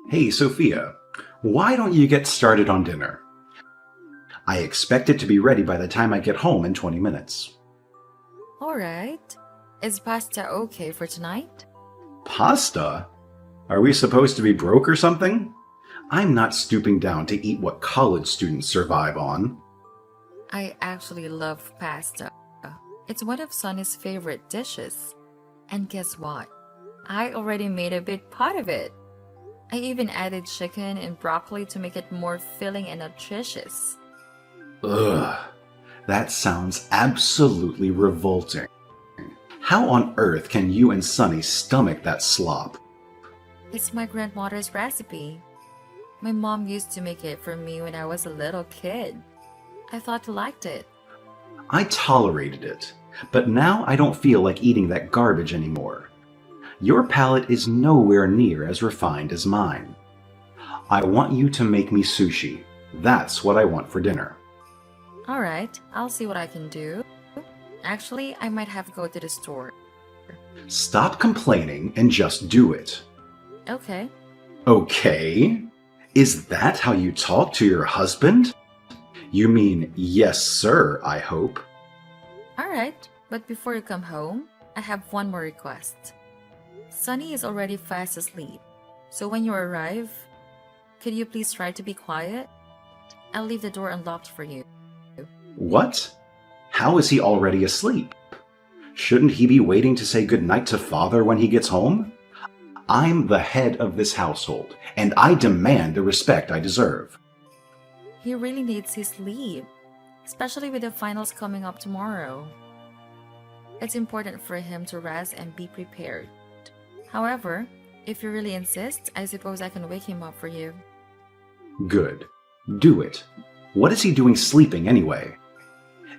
Hey, Sophia, why don't you get started on dinner? I expect it to be ready by the time I get home in 20 minutes. Alright. Is pasta okay for tonight? Pasta? Are we supposed to be broke or something? I'm not stooping down to eat what college students survive on. I actually love pasta. It's one of Sonny's favorite dishes. And guess what? I already made a big pot of it. I even added chicken and broccoli to make it more filling and nutritious. Ugh, that sounds absolutely revolting. How on earth can you and Sonny stomach that slop? It's my grandmother's recipe. My mom used to make it for me when I was a little kid. I thought you liked it. I tolerated it, but now I don't feel like eating that garbage anymore. Your palate is nowhere near as refined as mine. I want you to make me sushi. That's what I want for dinner. Alright, I'll see what I can do. Actually, I might have to go to the store. Stop complaining and just do it. Okay. Okay? Is that how you talk to your husband? You mean yes, sir, I hope. Alright, but before you come home, I have one more request. Sunny is already fast asleep, so when you arrive, could you please try to be quiet? I'll leave the door unlocked for you. What? How is he already asleep? Shouldn't he be waiting to say goodnight to father when he gets home? I'm the head of this household, and I demand the respect I deserve. He really needs his sleep, especially with the finals coming up tomorrow. It's important for him to rest and be prepared. However, if you really insist, I suppose I can wake him up for you. Good. Do it. What is he doing sleeping anyway?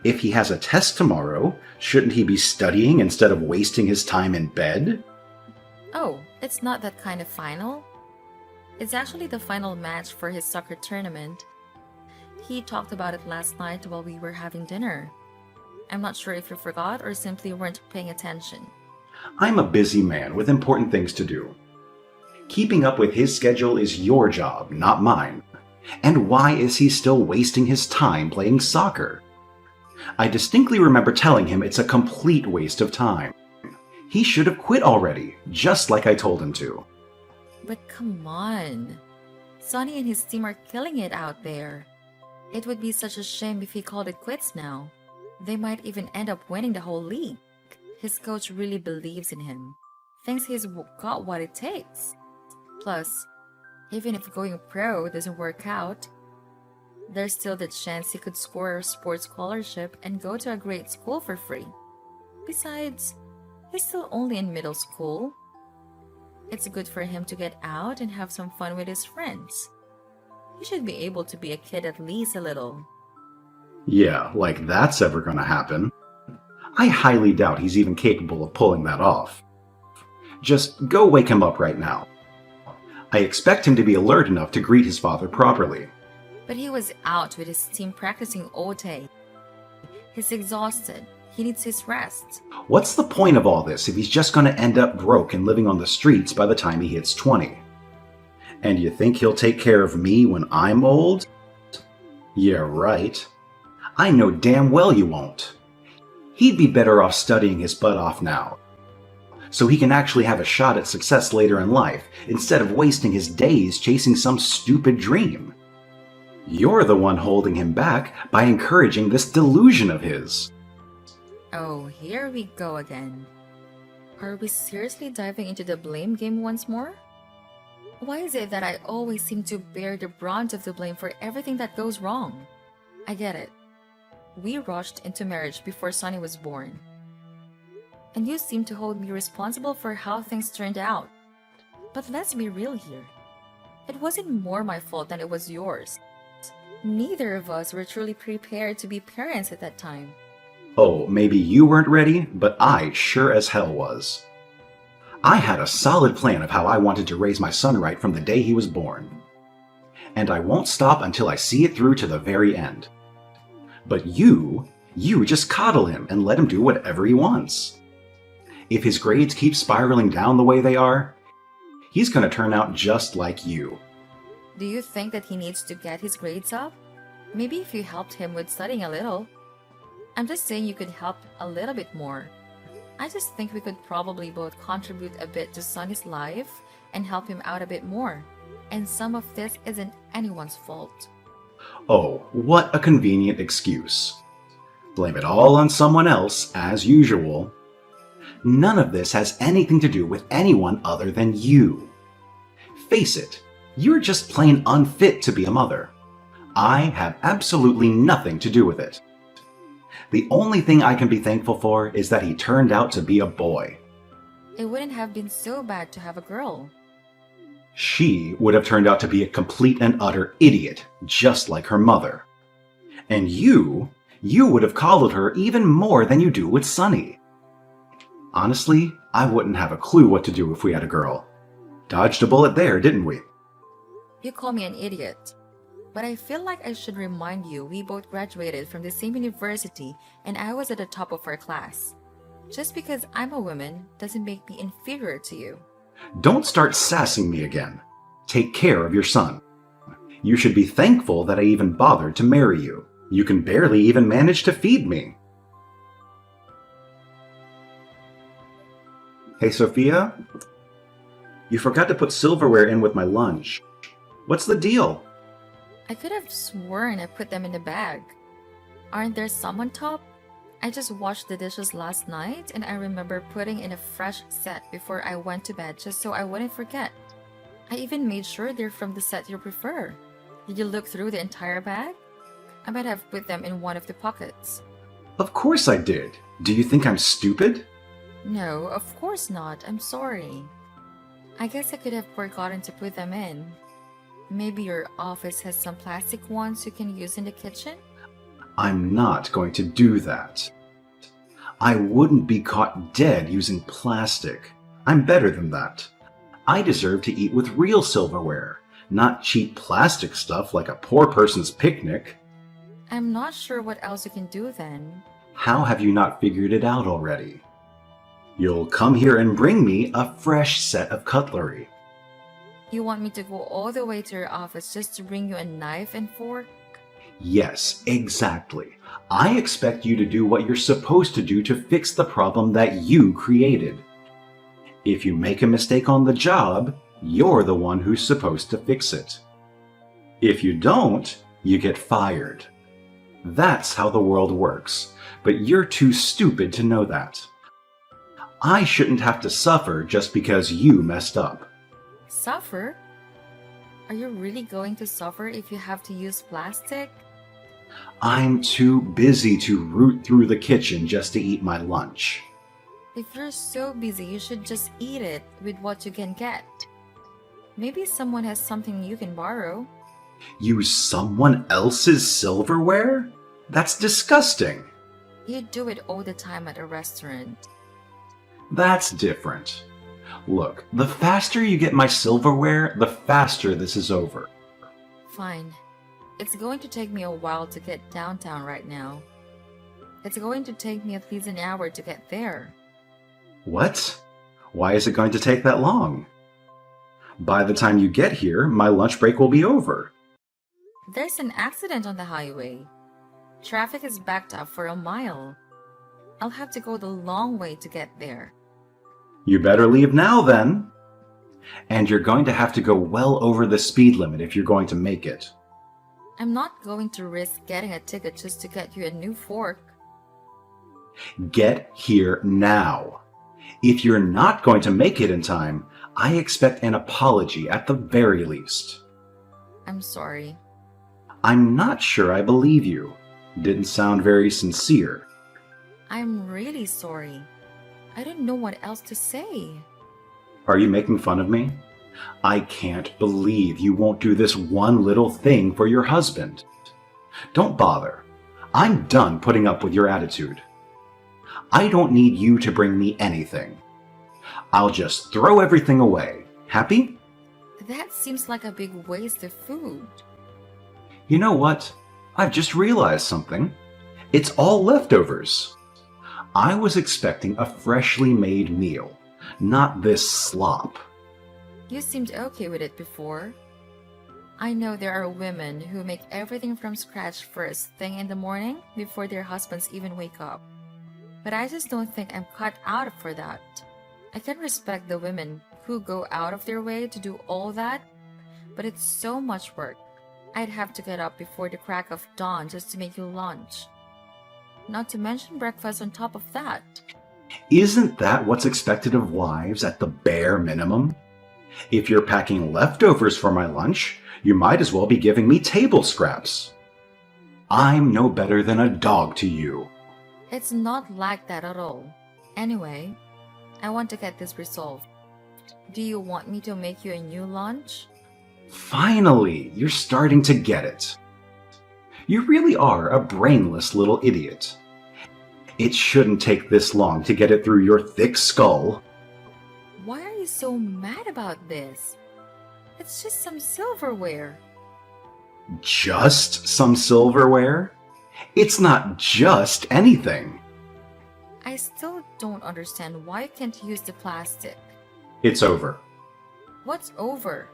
If he has a test tomorrow, shouldn't he be studying instead of wasting his time in bed? Oh, it's not that kind of final. It's actually the final match for his soccer tournament. He talked about it last night while we were having dinner. I'm not sure if you forgot or simply weren't paying attention. I'm a busy man with important things to do. Keeping up with his schedule is your job, not mine. And why is he still wasting his time playing soccer? I distinctly remember telling him it's a complete waste of time. He should have quit already, just like I told him to. But come on. Sonny and his team are killing it out there. It would be such a shame if he called it quits now. They might even end up winning the whole league. His coach really believes in him. Thinks he's got what it takes. Plus, even if going pro doesn't work out, there's still the chance he could score a sports scholarship and go to a great school for free. Besides, he's still only in middle school. It's good for him to get out and have some fun with his friends. He should be able to be a kid at least a little. Yeah, like that's ever gonna happen. I highly doubt he's even capable of pulling that off. Just go wake him up right now. I expect him to be alert enough to greet his father properly. But he was out with his team practicing all day. He's exhausted. He needs his rest. What's the point of all this if he's just gonna end up broke and living on the streets by the time he hits 20? And you think he'll take care of me when I'm old? Yeah, right. I know damn well you won't. He'd be better off studying his butt off now, so he can actually have a shot at success later in life, instead of wasting his days chasing some stupid dream. You're the one holding him back by encouraging this delusion of his. Oh, here we go again. Are we seriously diving into the blame game once more? Why is it that I always seem to bear the brunt of the blame for everything that goes wrong? I get it. We rushed into marriage before Sonny was born. And you seem to hold me responsible for how things turned out. But let's be real here. It wasn't more my fault than it was yours. Neither of us were truly prepared to be parents at that time. Oh, maybe you weren't ready, but I sure as hell was. I had a solid plan of how I wanted to raise my son right from the day he was born. And I won't stop until I see it through to the very end. But you just coddle him and let him do whatever he wants. If his grades keep spiraling down the way they are, He's going to turn out just like you. Do you think that he needs to get his grades up? Maybe if you helped him with studying a little. I'm just saying you could help a little bit more. I just think we could probably both contribute a bit to Sonny's life and help him out a bit more. And some of this isn't anyone's fault. Oh, what a convenient excuse. Blame it all on someone else, as usual. None of this has anything to do with anyone other than you. Face it, you're just plain unfit to be a mother. I have absolutely nothing to do with it. The only thing I can be thankful for is that he turned out to be a boy. It wouldn't have been so bad to have a girl. She would have turned out to be a complete and utter idiot, just like her mother. And you would have coddled her even more than you do with Sonny. Honestly, I wouldn't have a clue what to do if we had a girl. Dodged a bullet there, didn't we? You call me an idiot. But I feel like I should remind you we both graduated from the same university and I was at the top of our class. Just because I'm a woman doesn't make me inferior to you. Don't start sassing me again. Take care of your son. You should be thankful that I even bothered to marry you. You can barely even manage to feed me. Hey, Sophia? You forgot to put silverware in with my lunch. What's the deal? I could have sworn I put them in the bag. Aren't there some on top? I just washed the dishes last night and I remember putting in a fresh set before I went to bed just so I wouldn't forget. I even made sure they're from the set you prefer. Did you look through the entire bag? I might have put them in one of the pockets. Of course I did. Do you think I'm stupid? No, of course not. I'm sorry. I guess I could have forgotten to put them in. Maybe your office has some plastic ones you can use in the kitchen? I'm not going to do that. I wouldn't be caught dead using plastic. I'm better than that. I deserve to eat with real silverware, not cheap plastic stuff like a poor person's picnic. I'm not sure what else you can do then. How have you not figured it out already? You'll come here and bring me a fresh set of cutlery. You want me to go all the way to your office just to bring you a knife and fork? Yes, exactly. I expect you to do what you're supposed to do to fix the problem that you created. If you make a mistake on the job, you're the one who's supposed to fix it. If you don't, you get fired. That's how the world works, but you're too stupid to know that. I shouldn't have to suffer just because you messed up. Suffer? Are you really going to suffer if you have to use plastic? I'm too busy to root through the kitchen just to eat my lunch. If you're so busy, you should just eat it with what you can get. Maybe someone has something you can borrow. Use someone else's silverware? That's disgusting. You do it all the time at a restaurant. That's different. Look, the faster you get my silverware, the faster this is over. Fine. It's going to take me a while to get downtown right now. It's going to take me at least an hour to get there. What? Why is it going to take that long? By the time you get here, my lunch break will be over. There's an accident on the highway. Traffic is backed up for a mile. I'll have to go the long way to get there. You better leave now then. And you're going to have to go well over the speed limit if you're going to make it. I'm not going to risk getting a ticket just to get you a new fork. Get here now. If you're not going to make it in time, I expect an apology at the very least. I'm sorry. I'm not sure I believe you. Didn't sound very sincere. I'm really sorry. I don't know what else to say. Are you making fun of me? I can't believe you won't do this one little thing for your husband. Don't bother. I'm done putting up with your attitude. I don't need you to bring me anything. I'll just throw everything away. Happy? That seems like a big waste of food. You know what? I've just realized something. It's all leftovers. I was expecting a freshly made meal, not this slop. You seemed okay with it before. I know there are women who make everything from scratch first thing in the morning before their husbands even wake up. But I just don't think I'm cut out for that. I can respect the women who go out of their way to do all that, but it's so much work. I'd have to get up before the crack of dawn just to make you lunch. Not to mention breakfast on top of that. Isn't that what's expected of wives at the bare minimum? If you're packing leftovers for my lunch, you might as well be giving me table scraps. I'm no better than a dog to you. It's not like that at all. Anyway, I want to get this resolved. Do you want me to make you a new lunch? Finally, you're starting to get it. You really are a brainless little idiot. It shouldn't take this long to get it through your thick skull. Why are you so mad about this? It's just some silverware. Just some silverware? It's not just anything. I still don't understand why you can't use the plastic. It's over. What's over?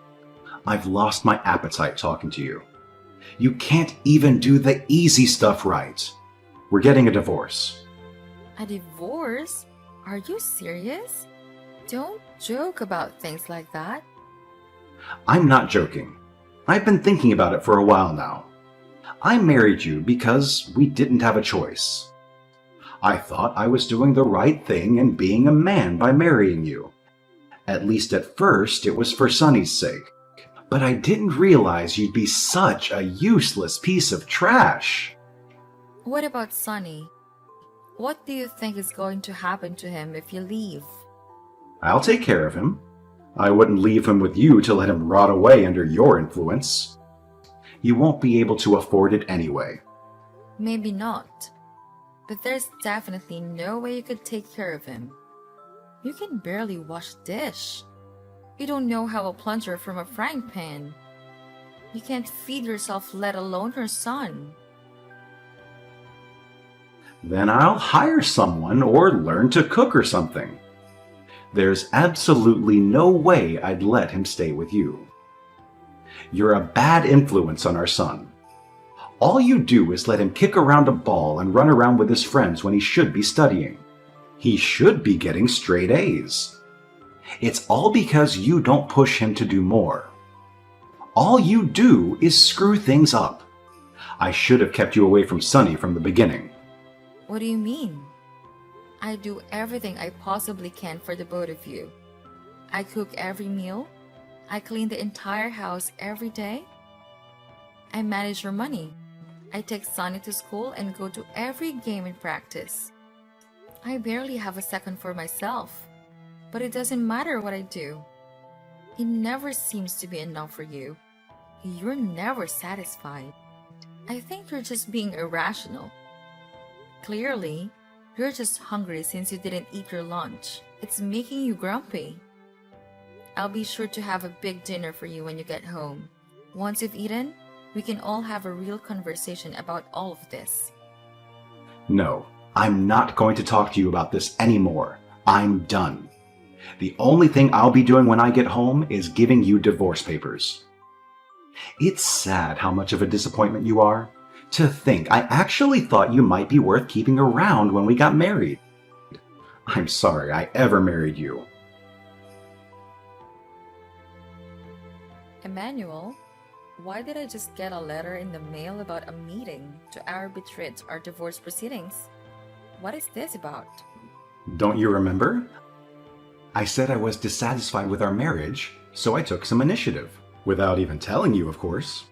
I've lost my appetite talking to you. You can't even do the easy stuff right. We're getting a divorce. A divorce? Are you serious? Don't joke about things like that. I'm not joking. I've been thinking about it for a while now. I married you because we didn't have a choice. I thought I was doing the right thing and being a man by marrying you. At least at first it was for Sonny's sake. But I didn't realize you'd be such a useless piece of trash. What about Sonny? What do you think is going to happen to him if you leave? I'll take care of him. I wouldn't leave him with you to let him rot away under your influence. You won't be able to afford it anyway. Maybe not. But there's definitely no way you could take care of him. You can barely wash dish. You don't know how a plunger from a frying pan. You can't feed yourself, let alone your son. Then I'll hire someone or learn to cook or something. There's absolutely no way I'd let him stay with you. You're a bad influence on our son. All you do is let him kick around a ball and run around with his friends when he should be studying. He should be getting straight A's. It's all because you don't push him to do more. All you do is screw things up. I should have kept you away from Sonny from the beginning. What do you mean? I do everything I possibly can for the both of you. I cook every meal. I clean the entire house every day. I manage your money. I take Sonny to school and go to every game and practice. I barely have a second for myself, but it doesn't matter what I do. It never seems to be enough for you. You're never satisfied. I think you're just being irrational. Clearly, you're just hungry since you didn't eat your lunch. It's making you grumpy. I'll be sure to have a big dinner for you when you get home. Once you've eaten, we can all have a real conversation about all of this. No, I'm not going to talk to you about this anymore. I'm done. The only thing I'll be doing when I get home is giving you divorce papers. It's sad how much of a disappointment you are. To think I actually thought you might be worth keeping around when we got married. I'm sorry I ever married you. Emmanuel, why did I just get a letter in the mail about a meeting to arbitrate our divorce proceedings? What is this about? Don't you remember? I said I was dissatisfied with our marriage, so I took some initiative. Without even telling you, of course.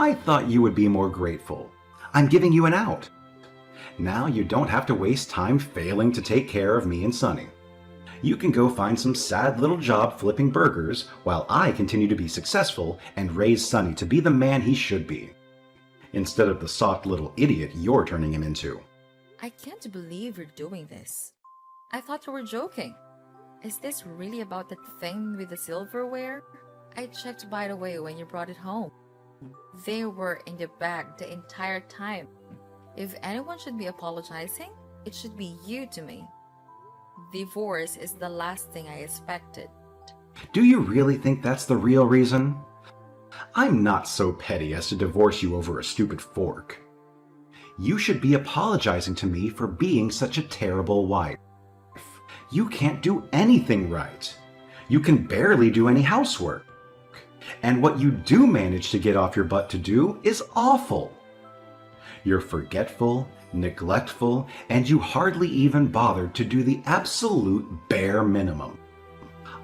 I thought you would be more grateful. I'm giving you an out. Now you don't have to waste time failing to take care of me and Sonny. You can go find some sad little job flipping burgers while I continue to be successful and raise Sonny to be the man he should be, instead of the soft little idiot you're turning him into. I can't believe you're doing this. I thought you were joking. Is this really about that thing with the silverware? I checked by the way when you brought it home. They were in the bag the entire time. If anyone should be apologizing, it should be you to me. Divorce is the last thing I expected. Do you really think that's the real reason? I'm not so petty as to divorce you over a stupid fork. You should be apologizing to me for being such a terrible wife. You can't do anything right. You can barely do any housework. And what you do manage to get off your butt to do is awful. You're forgetful, neglectful, and you hardly even bothered to do the absolute bare minimum.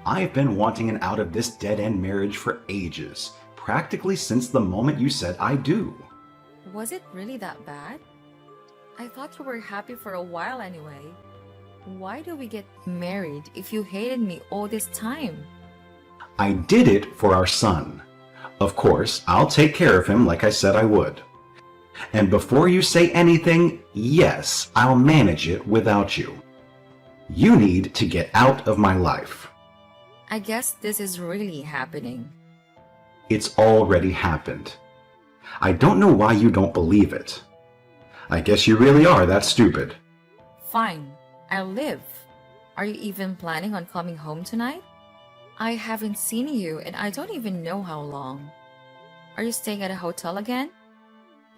I've been wanting an out of this dead-end marriage for ages, practically since the moment you said I do. Was it really that bad? I thought you were happy for a while anyway. Why do we get married if you hated me all this time? I did it for our son. Of course, I'll take care of him like I said I would. And before you say anything, yes, I'll manage it without you. You need to get out of my life. I guess this is really happening. It's already happened. I don't know why you don't believe it. I guess you really are that stupid. Fine, I'll live. Are you even planning on coming home tonight? I haven't seen you and I don't even know how long. Are you staying at a hotel again?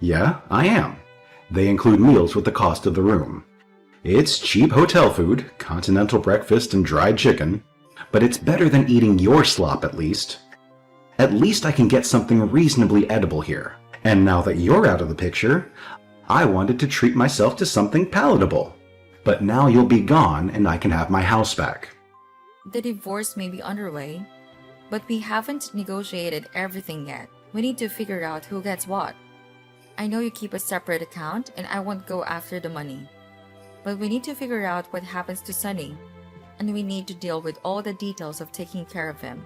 Yeah, I am. They include meals with the cost of the room. It's cheap hotel food, continental breakfast and dried chicken, but it's better than eating your slop at least. At least I can get something reasonably edible here. And now that you're out of the picture, I wanted to treat myself to something palatable. But now you'll be gone and I can have my house back. The divorce may be underway, but we haven't negotiated everything yet. We need to figure out who gets what. I know you keep a separate account and I won't go after the money. But we need to figure out what happens to Sonny. And we need to deal with all the details of taking care of him.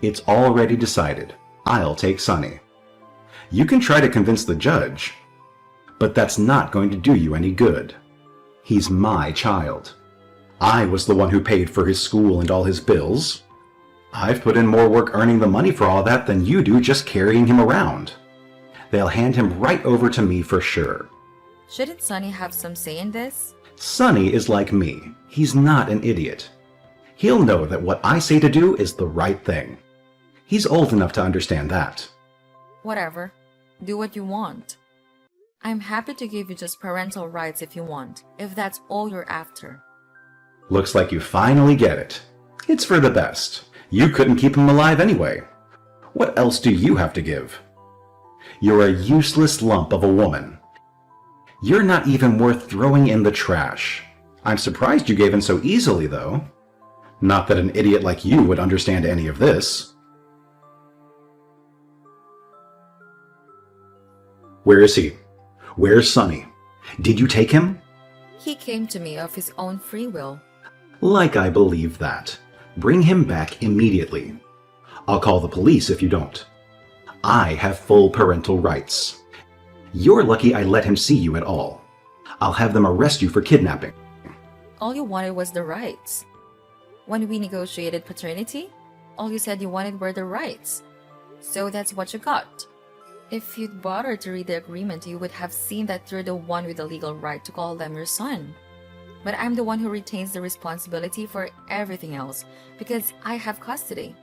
It's already decided. I'll take Sonny. You can try to convince the judge, but that's not going to do you any good. He's my child. I was the one who paid for his school and all his bills. I've put in more work earning the money for all that than you do just carrying him around. They'll hand him right over to me for sure. Shouldn't Sonny have some say in this? Sonny is like me. He's not an idiot. He'll know that what I say to do is the right thing. He's old enough to understand that. Whatever. Do what you want. I'm happy to give you just parental rights if you want, if that's all you're after. Looks like you finally get it. It's for the best. You couldn't keep him alive anyway. What else do you have to give? You're a useless lump of a woman. You're not even worth throwing in the trash. I'm surprised you gave in so easily, though. Not that an idiot like you would understand any of this. Where is he? Where's Sonny? Did you take him? He came to me of his own free will. Like I believe that. Bring him back immediately. I'll call the police if you don't. I have full parental rights. You're lucky I let him see you at all. I'll have them arrest you for kidnapping. All you wanted was the rights. When we negotiated paternity, all you said you wanted were the rights. So that's what you got. If you'd bothered to read the agreement, you would have seen that you're the one with the legal right to call them your son. But I'm the one who retains the responsibility for everything else because I have custody.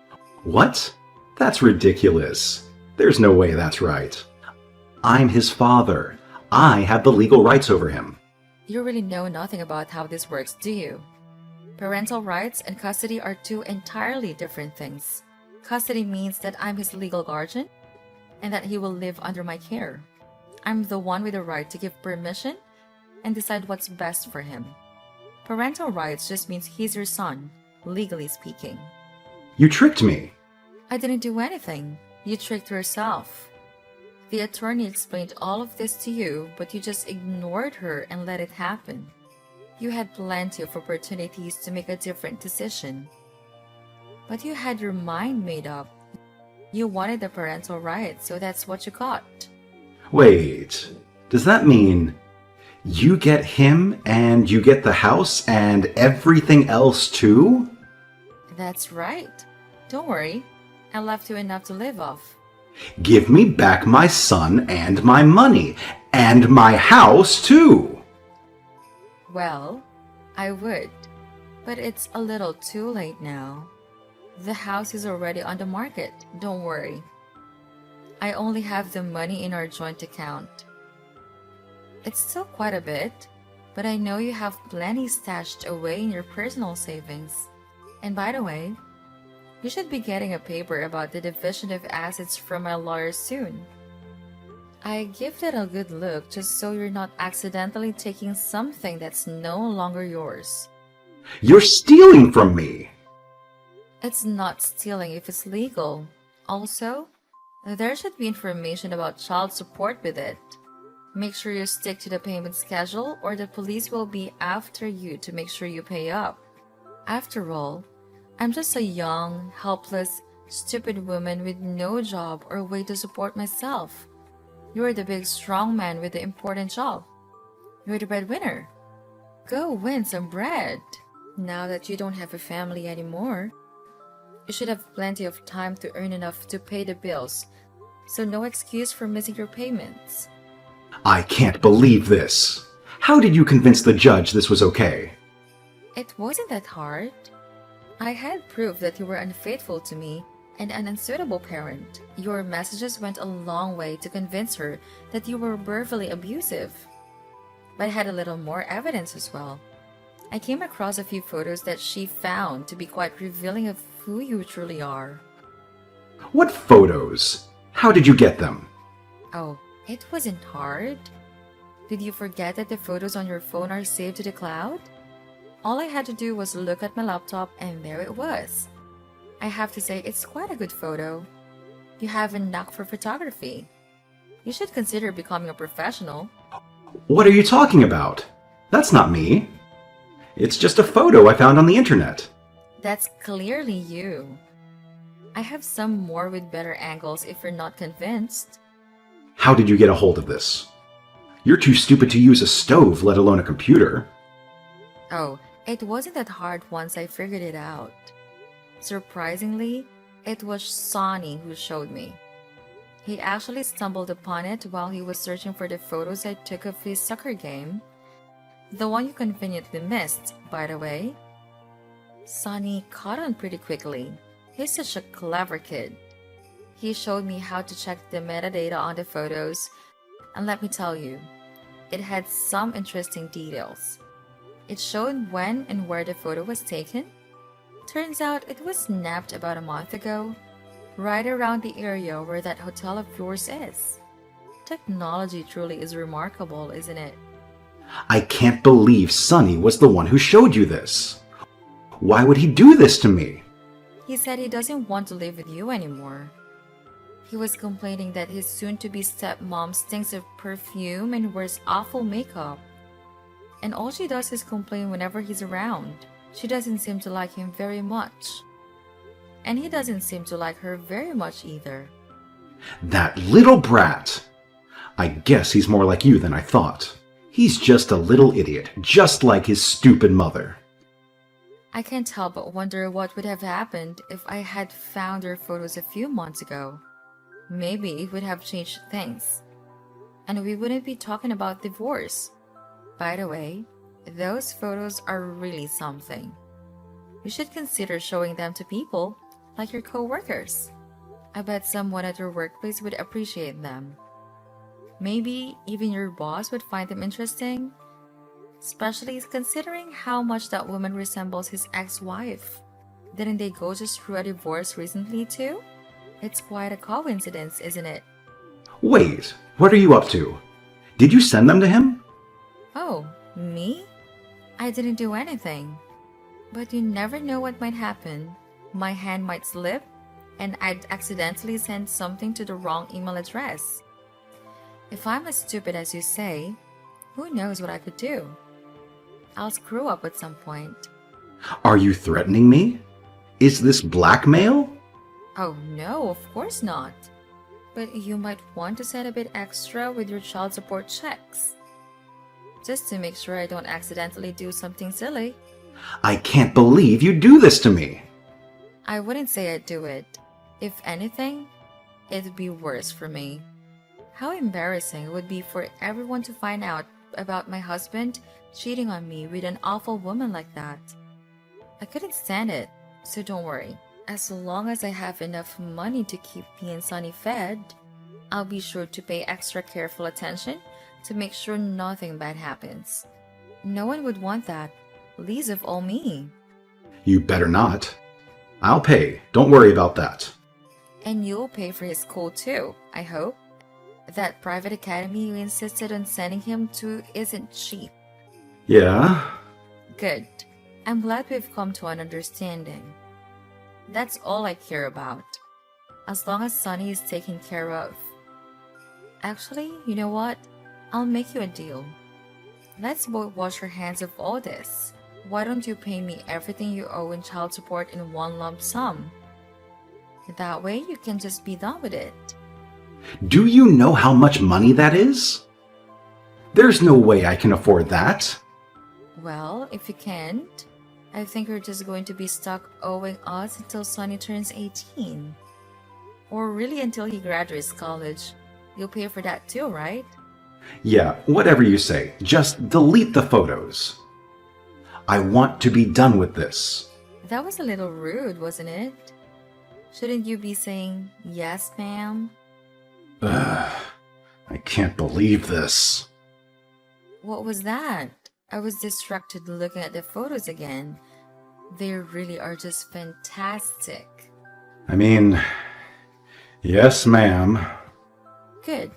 What? That's ridiculous. There's no way that's right. I'm his father. I have the legal rights over him. You really know nothing about how this works, do you? Parental rights and custody are two entirely different things. Custody means that I'm his legal guardian and that he will live under my care. I'm the one with the right to give permission and decide what's best for him. Parental rights just means he's your son, legally speaking. You tricked me. I didn't do anything. You tricked yourself. The attorney explained all of this to you, but you just ignored her and let it happen. You had plenty of opportunities to make a different decision. But you had your mind made up. You wanted the parental rights, so that's what you got. Wait, does that mean you get him and you get the house and everything else too? That's right. Don't worry. I left you enough to live off. Give me back my son and my money and my house too. Well, I would, but it's a little too late now. The house is already on the market, don't worry. I only have the money in our joint account. It's still quite a bit, but I know you have plenty stashed away in your personal savings. And by the way, you should be getting a paper about the division of assets from my lawyer soon. I give that a good look just so you're not accidentally taking something that's no longer yours. You're stealing from me! It's not stealing if it's legal. Also, there should be information about child support with it. Make sure you stick to the payment schedule or the police will be after you to make sure you pay up. After all, I'm just a young, helpless, stupid woman with no job or way to support myself. You're the big strong man with the important job. You're the breadwinner. Go win some bread. Now that you don't have a family anymore, you should have plenty of time to earn enough to pay the bills, so no excuse for missing your payments. I can't believe this! How did you convince the judge this was okay? It wasn't that hard. I had proof that you were unfaithful to me and an unsuitable parent. Your messages went a long way to convince her that you were verbally abusive. But I had a little more evidence as well. I came across a few photos that she found to be quite revealing of who you truly are. What photos? How did you get them? Oh, it wasn't hard. Did you forget that the photos on your phone are saved to the cloud? All I had to do was look at my laptop and there it was. I have to say it's quite a good photo. You have a knack for photography. You should consider becoming a professional. What are you talking about? That's not me. It's just a photo I found on the internet. That's clearly you. I have some more with better angles if you're not convinced. How did you get a hold of this? You're too stupid to use a stove, let alone a computer. Oh, it wasn't that hard once I figured it out. Surprisingly, it was Sonny who showed me. He actually stumbled upon it while he was searching for the photos I took of his soccer game. The one you conveniently missed, by the way. Sonny caught on pretty quickly. He's such a clever kid. He showed me how to check the metadata on the photos, and let me tell you, it had some interesting details. It showed when and where the photo was taken. Turns out it was snapped about a month ago, right around the area where that hotel of yours is. Technology truly is remarkable, isn't it? I can't believe Sonny was the one who showed you this. Why would he do this to me? He said he doesn't want to live with you anymore. He was complaining that his soon-to-be stepmom stinks of perfume and wears awful makeup. And all she does is complain whenever he's around. She doesn't seem to like him very much. And he doesn't seem to like her very much either. That little brat! I guess he's more like you than I thought. He's just a little idiot, just like his stupid mother. I can't help but wonder what would have happened if I had found her photos a few months ago. Maybe it would have changed things. And we wouldn't be talking about divorce. By the way, those photos are really something. You should consider showing them to people, like your co-workers. I bet someone at your workplace would appreciate them. Maybe even your boss would find them interesting, especially considering how much that woman resembles his ex-wife. Didn't they go just through a divorce recently too? It's quite a coincidence, isn't it? Wait, what are you up to? Did you send them to him? Oh, me? I didn't do anything. But you never know what might happen. My hand might slip, and I'd accidentally send something to the wrong email address. If I'm as stupid as you say, who knows what I could do? I'll screw up at some point. Are you threatening me? Is this blackmail? Oh no, of course not. But you might want to set a bit extra with your child support checks. Just to make sure I don't accidentally do something silly. I can't believe you do this to me. I wouldn't say I'd do it. If anything, it'd be worse for me. How embarrassing it would be for everyone to find out about my husband cheating on me with an awful woman like that. I couldn't stand it, so don't worry. As long as I have enough money to keep me and Sunny fed, I'll be sure to pay extra careful attention to make sure nothing bad happens. No one would want that, least of all me. You better not. I'll pay. Don't worry about that. And you'll pay for his school too, I hope. That private academy you insisted on sending him to isn't cheap. Yeah? Good. I'm glad we've come to an understanding. That's all I care about. As long as Sunny is taken care of. Actually, you know what? I'll make you a deal. Let's both wash our hands of all this. Why don't you pay me everything you owe in child support in one lump sum? That way you can just be done with it. Do you know how much money that is? There's no way I can afford that. Well, if you can't, I think you're just going to be stuck owing us until Sonny turns 18. Or really until he graduates college. You'll pay for that too, right? Yeah, whatever you say. Just delete the photos. I want to be done with this. That was a little rude, wasn't it? Shouldn't you be saying, yes, ma'am? Ugh, I can't believe this. What was that? I was distracted looking at the photos again. They really are just fantastic. I mean, yes, ma'am. Good.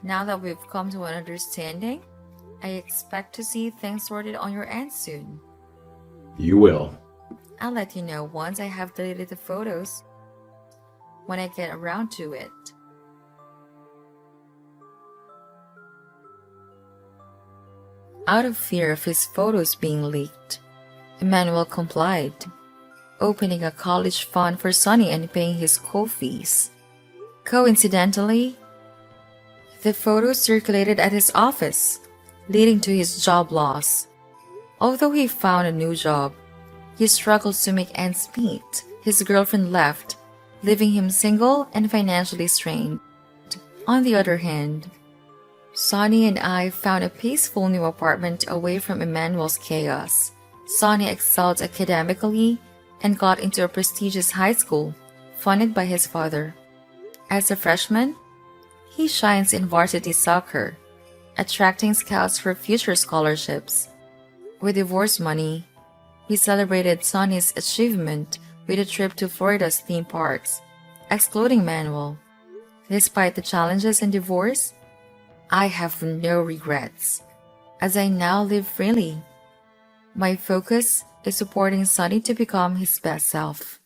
Now that we've come to an understanding, I expect to see things sorted on your end soon. You will. I'll let you know once I have deleted the photos, when I get around to it. Out of fear of his photos being leaked, Emmanuel complied, opening a college fund for Sonny and paying his school fees. Coincidentally, the photos circulated at his office, leading to his job loss. Although he found a new job, he struggles to make ends meet. His girlfriend left, leaving him single and financially strained. On the other hand, Sonny and I found a peaceful new apartment away from Emmanuel's chaos. Sonny excelled academically and got into a prestigious high school, funded by his father. As a freshman, he shines in varsity soccer, attracting scouts for future scholarships. With divorce money, we celebrated Sonny's achievement with a trip to Florida's theme parks, excluding Manuel. Despite the challenges in divorce, I have no regrets, as I now live freely. My focus is supporting Sonny to become his best self.